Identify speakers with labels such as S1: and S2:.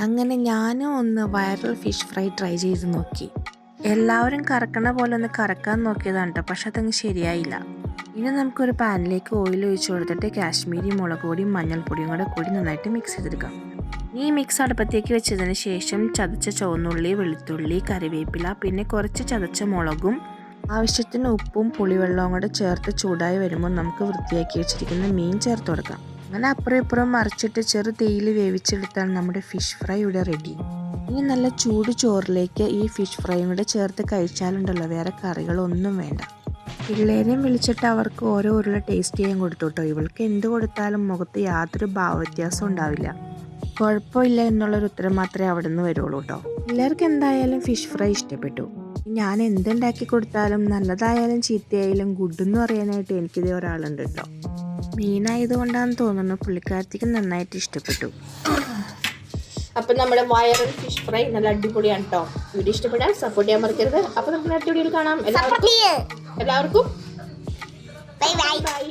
S1: അങ്ങനെ ഞാനും ഒന്ന് വൈറൽ ഫിഷ് ഫ്രൈ ട്രൈ ചെയ്ത് നോക്കി. എല്ലാവരും കറക്കണ പോലെ ഒന്ന് കറക്കാൻ നോക്കിയതാണ് കേട്ടോ, പക്ഷെ അതങ്ങ് ശരിയായില്ല. ഇനി നമുക്കൊരു പാനിലേക്ക് ഓയിൽ ഒഴിച്ച് കൊടുത്തിട്ട് കാശ്മീരി മുളക് പൊടിയും മഞ്ഞൾപ്പൊടിയും കൂടി നന്നായിട്ട് മിക്സ് ചെയ്തെടുക്കാം. ഈ മിക്സ് അടുപ്പത്തേക്ക് വെച്ചതിന് ശേഷം ചതച്ച ചുവന്നുള്ളി, വെളുത്തുള്ളി, കറിവേപ്പില, പിന്നെ കുറച്ച് ചതച്ച മുളകും ആവശ്യത്തിന് ഉപ്പും പുളിവെള്ളവും കൂടെ ചേർത്ത് ചൂടായി വരുമ്പോൾ നമുക്ക് വൃത്തിയാക്കി വെച്ചിരിക്കുന്ന മീൻ ചേർത്ത് കൊടുക്കാം. അങ്ങനെ അപ്പുറം ഇപ്പുറം മറിച്ചിട്ട് ചെറു തീയിൽ വേവിച്ചെടുത്താൽ നമ്മുടെ ഫിഷ് ഫ്രൈ ഇവിടെ റെഡി. ഇനി നല്ല ചൂട് ചോറിലേക്ക് ഈ ഫിഷ് ഫ്രൈയും കൂടെ ചേർത്ത് കഴിച്ചാലുണ്ടല്ലോ, വേറെ കറികളൊന്നും വേണ്ട. പിള്ളേരെയും വിളിച്ചിട്ട് അവർക്ക് ഓരോ ഉരുള ടേസ്റ്റ് ചെയ്യാൻ കൊടുത്തു കേട്ടോ. ഇവൾക്ക് എന്ത് കൊടുത്താലും മുഖത്ത് യാതൊരു ഭാവവ്യത്യാസം ഉണ്ടാവില്ല. കുഴപ്പമില്ല എന്നുള്ളൊരു ഉത്തരം മാത്രമേ അവിടെ നിന്ന് വരുള്ളൂ കേട്ടോ. പിള്ളേർക്ക് എന്തായാലും ഫിഷ് ഫ്രൈ ഇഷ്ടപ്പെട്ടു. ഞാൻ എന്തുണ്ടാക്കി കൊടുത്താലും നല്ലതായാലും ചീത്തയായാലും ഗുഡെന്ന് പറയാനായിട്ട് എനിക്കിതേ ഒരാളുണ്ട് കേട്ടോ. മീനായതുകൊണ്ടാണെന്ന് തോന്നുന്നു പുള്ളിക്കാരത്തിക്ക് നന്നായിട്ട് ഇഷ്ടപ്പെട്ടു.
S2: അപ്പം നമ്മുടെ വൈറൽ ഫിഷ് ഫ്രൈ നല്ല അടിപൊളിയാണ് കേട്ടോ. വീഡിയോ ഇഷ്ടപ്പെടാൻ സപ്പോർട്ട് ചെയ്യാൻ മറക്കരുത്. അപ്പം നമുക്ക് അടുത്ത വീഡിയോയിൽ കാണാം. എല്ലാവർക്കും
S3: ബൈ ബൈ.
S2: ബൈ.